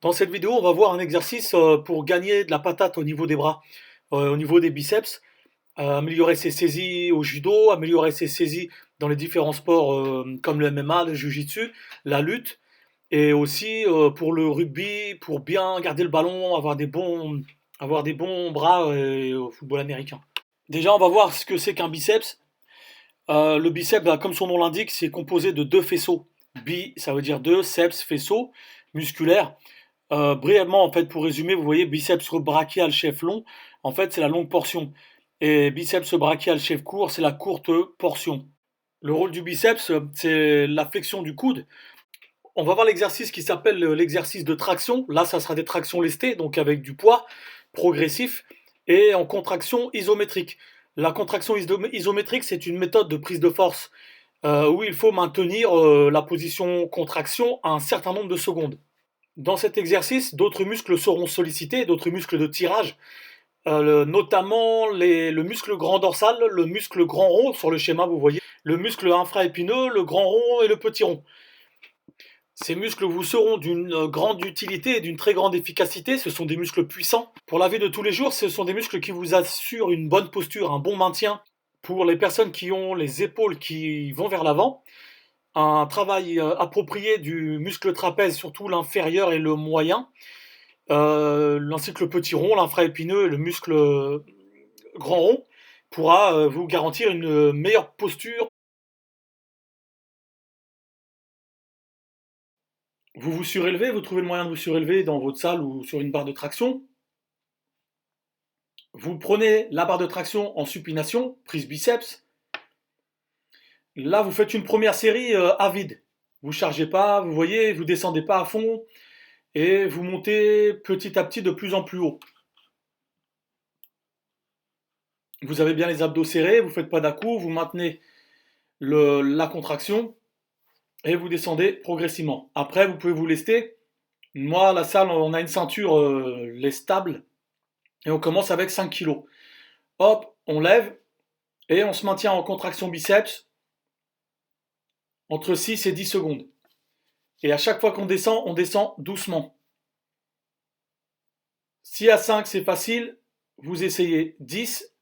Dans cette vidéo, on va voir un exercice pour gagner de la patate au niveau des bras, au niveau des biceps, améliorer ses saisies au judo, améliorer ses saisies dans les différents sports comme le MMA, le jiu-jitsu, la lutte, et aussi pour le rugby, pour bien garder le ballon, avoir des bons bras au football américain. Déjà, on va voir ce que c'est qu'un biceps. Le biceps, bah, comme son nom l'indique, c'est composé de deux faisceaux. Bi, ça veut dire deux, ceps, faisceau musculaire. Brièvement, en fait, pour résumer, vous voyez biceps brachial chef long, en fait, c'est la longue portion. Et biceps brachial chef court, c'est la courte portion. Le rôle du biceps, c'est la flexion du coude. On va voir l'exercice qui s'appelle l'exercice de traction. Là, ça sera des tractions lestées, donc avec du poids progressif et en contraction isométrique. La contraction isométrique, c'est une méthode de prise de force où il faut maintenir la position contraction à un certain nombre de secondes. Dans cet exercice, d'autres muscles seront sollicités, d'autres muscles de tirage, notamment le muscle grand dorsal, le muscle grand rond sur le schéma, vous voyez, le muscle infraépineux, le grand rond et le petit rond. Ces muscles vous seront d'une grande utilité et d'une très grande efficacité. Ce sont des muscles puissants. Pour la vie de tous les jours, ce sont des muscles qui vous assurent une bonne posture, un bon maintien. Pour les personnes qui ont les épaules qui vont vers l'avant, un travail approprié du muscle trapèze, surtout l'inférieur et le moyen, ainsi que le petit rond, l'infraépineux et le muscle grand rond, pourra vous garantir une meilleure posture. Vous vous surélevez, vous trouvez le moyen de vous surélever dans votre salle ou sur une barre de traction. Vous prenez la barre de traction en supination, prise biceps. Là, vous faites une première série à vide. Vous chargez pas, vous voyez, vous descendez pas à fond et vous montez petit à petit de plus en plus haut. Vous avez bien les abdos serrés, vous ne faites pas d'à-coups, vous maintenez la contraction et vous descendez progressivement. Après, vous pouvez vous lester. Moi, à la salle, on a une ceinture lestable et on commence avec 5 kilos. Hop, on lève et on se maintient en contraction biceps entre 6 et 10 secondes. Et à chaque fois qu'on descend, on descend doucement. Si à 5 c'est facile, vous essayez 10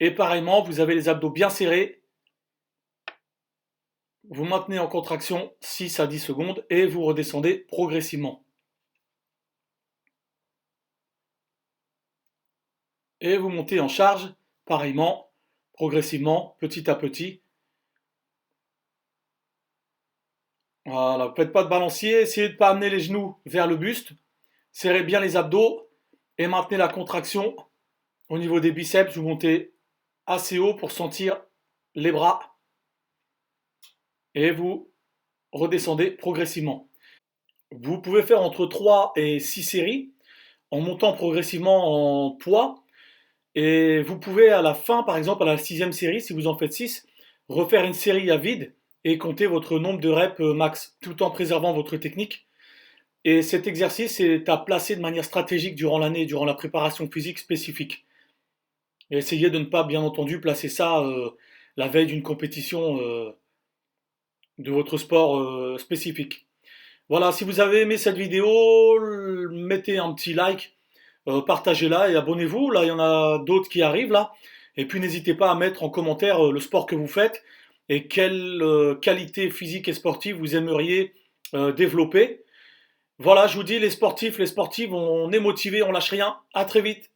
et pareillement, vous avez les abdos bien serrés. Vous maintenez en contraction 6 à 10 secondes et vous redescendez progressivement. Et vous montez en charge, pareillement, progressivement, petit à petit. Voilà, ne faites pas de balancier, essayez de ne pas amener les genoux vers le buste, serrez bien les abdos et maintenez la contraction au niveau des biceps. Vous montez assez haut pour sentir les bras et vous redescendez progressivement. Vous pouvez faire entre 3 et 6 séries en montant progressivement en poids. Et vous pouvez à la fin, par exemple à la sixième série, si vous en faites 6, refaire une série à vide et compter votre nombre de reps max, tout en préservant votre technique. Et cet exercice est à placer de manière stratégique durant l'année, durant la préparation physique spécifique. Et essayez de ne pas, bien entendu, placer ça la veille d'une compétition de votre sport spécifique. Voilà, si vous avez aimé cette vidéo, mettez un petit like, partagez-la et abonnez-vous. Là, il y en a d'autres qui arrivent là. Et puis n'hésitez pas à mettre en commentaire le sport que vous faites et quelle qualité physique et sportive vous aimeriez développer. Voilà, je vous dis, les sportifs, les sportives, on est motivés, on lâche rien. À très vite.